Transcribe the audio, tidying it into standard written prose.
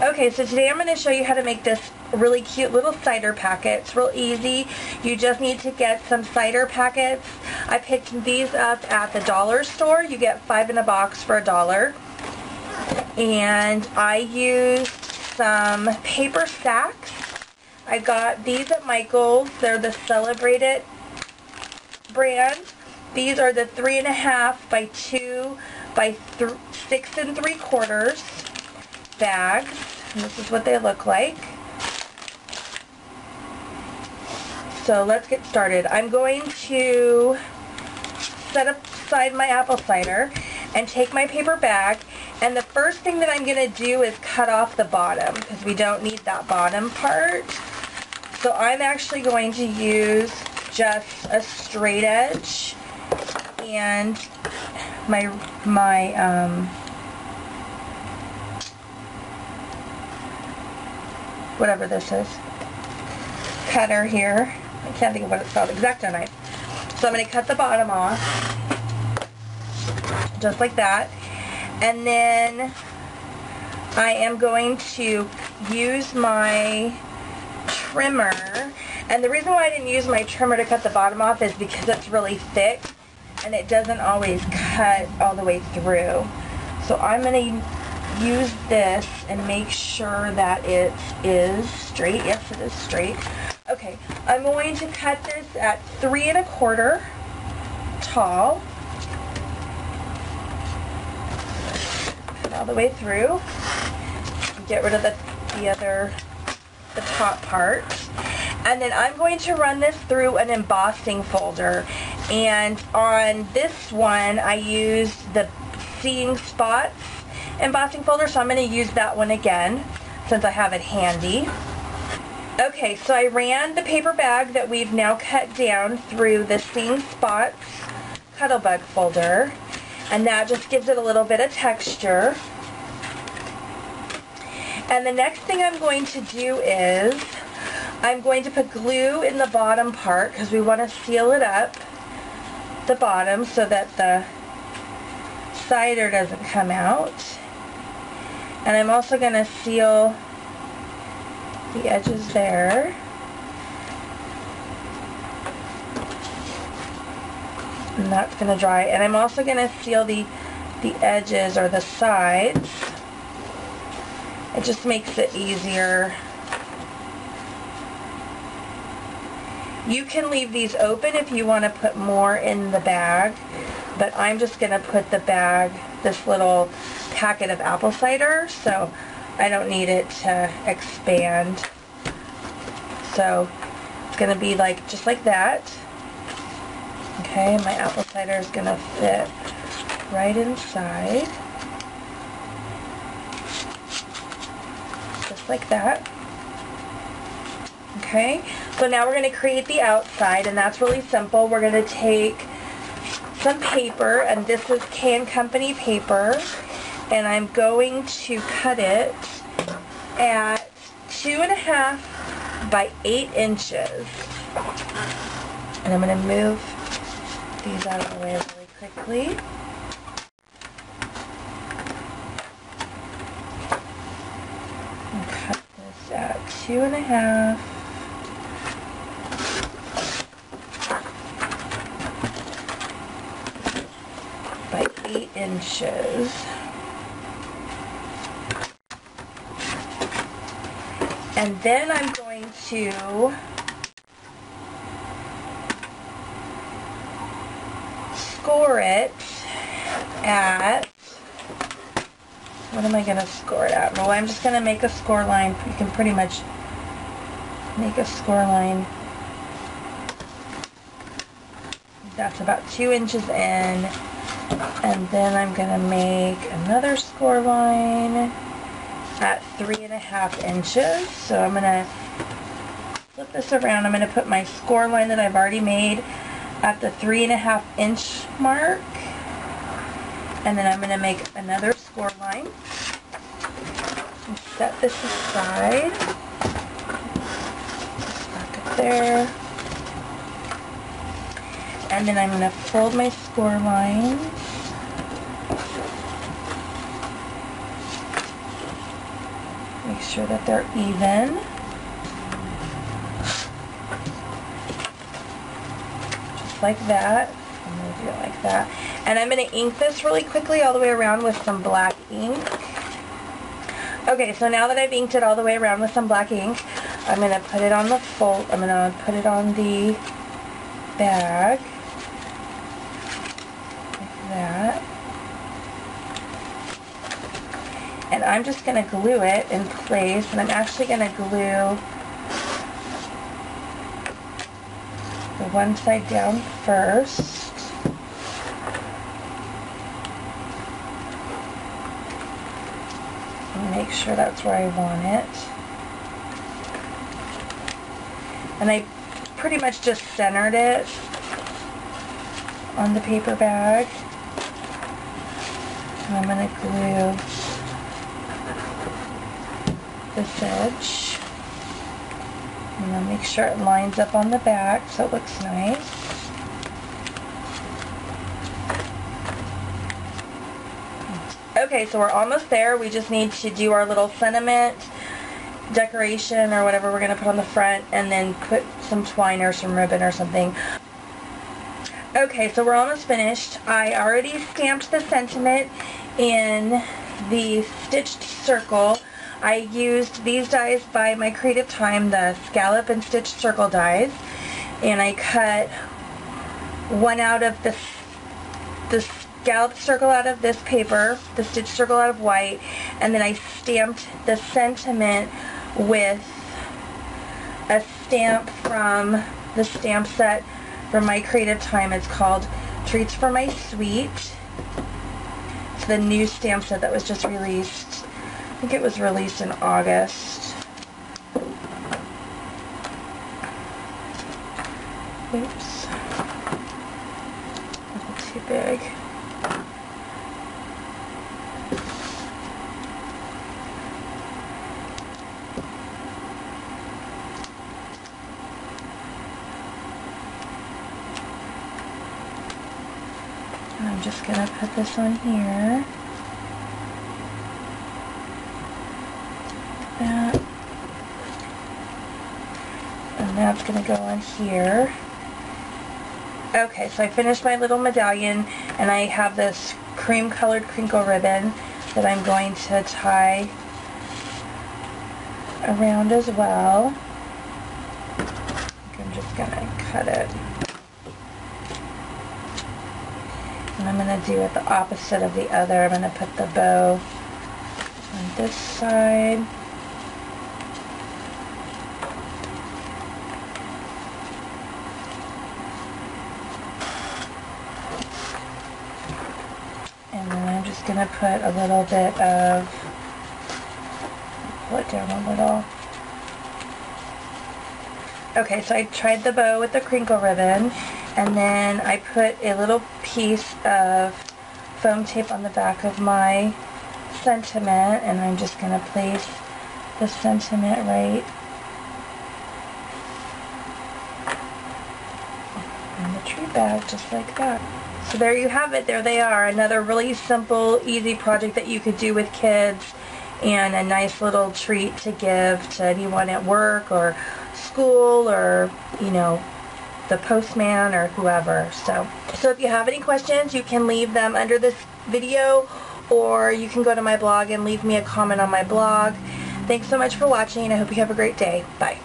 Okay, so today I'm going to show you how to make this really cute little cider packet. It's real easy. You just need to get some cider packets. I picked these up at the dollar store. You get 5 in a box for $1. And I used some paper sacks. I got these at Michael's. They're the Celebrate It brand. These are the 3.5 by 2 by 6 3/4 bags. And this is what they look like. So let's get started. I'm going to set aside my apple cider and take my paper bag, and the first thing that I'm going to do is cut off the bottom because we don't need that bottom part. So I'm actually going to use just a straight edge and my whatever this is, cutter here. I can't think of what it's called, X-Acto knife. So I'm going to cut the bottom off, just like that. And then I am going to use my trimmer. And the reason why I didn't use my trimmer to cut the bottom off is because it's really thick and it doesn't always cut all the way through. So I'm going to use this and make sure that it is straight. Yes, it is straight. Okay, I'm going to cut this at 3 1/4 tall. Cut all the way through. Get rid of the top part. And then I'm going to run this through an embossing folder. And on this one, I used the Seeing Spots embossing folder, so I'm going to use that one again since I have it handy. Okay, so I ran the paper bag that we've now cut down through the Seeing Spots Cuttlebug folder, and that just gives it a little bit of texture. And the next thing I'm going to do is I'm going to put glue in the bottom part because we want to seal it up, the bottom, so that the cider doesn't come out. And I'm also going to seal the edges there. And that's going to dry. And I'm also going to seal the edges or the sides. It just makes it easier. You can leave these open if you want to put more in the bag, but I'm just going to put the bag, this little packet of apple cider, so I don't need it to expand. So it's going to be like just like that. Okay, my apple cider is going to fit right inside. Just like that. Okay, so now we're going to create the outside, and that's really simple. We're going to take some paper, and this is K & Company paper, and I'm going to cut it at 2.5 by 8 inches. And I'm going to move these out of the way really quickly. And cut this at 2.5 by 8 inches. And then I'm going to score it at, what am I going to score it at? Well, I'm just going to make a score line. You can pretty much make a score line. That's about 2 inches in. And then I'm going to make another score line at 3.5 inches. So I'm going to flip this around. I'm going to put my score line that I've already made at the 3.5 inch mark. And then I'm going to make another score line. And set this aside. Back up there. And then I'm going to fold my score lines. Make sure that they're even. Just like that. I'm going to do it like that. And I'm going to ink this really quickly all the way around with some black ink. Okay, so now that I've inked it all the way around with some black ink, I'm going to put it on the I'm going to put it on the bag. Like that. And I'm just going to glue it in place, and I'm actually going to glue the one side down first. And make sure that's where I want it. And I pretty much just centered it on the paper bag. And I'm going to glue this edge. And I'll make sure it lines up on the back so it looks nice. Okay, so we're almost there. We just need to do our little sentiment decoration or whatever we're going to put on the front, and then put some twine or some ribbon or something. Okay, so we're almost finished. I already stamped the sentiment in the stitched circle. I used these dies by My Creative Time, the scallop and stitched circle dies, and I cut one out of the scalloped circle out of this paper, the stitched circle out of white, and then I stamped the sentiment with a stamp from the stamp set from My Creative Time. It's called Treats for My Sweet. It's the new stamp set that was just released. I think it was released in August. Oops. A little too big. And I'm just going to put this on here. That. And that's going to go on here. Okay, so I finished my little medallion, and I have this cream colored crinkle ribbon that I'm going to tie around as well. I'm just going to cut it. And I'm going to do it the opposite of the other. I'm going to put the bow on this side. And then I'm just going to put a little bit of, pull it down a little. Okay, so I tried the bow with the crinkle ribbon, and then I put a little piece of foam tape on the back of my sentiment, and I'm just going to place the sentiment right in the tree bag, just like that. So there you have it. There they are. Another really simple, easy project that you could do with kids, and a nice little treat to give to anyone at work or school, or, you know, the postman or whoever. So if you have any questions, you can leave them under this video, or you can go to my blog and leave me a comment on my blog. Thanks so much for watching, and I hope you have a great day. Bye.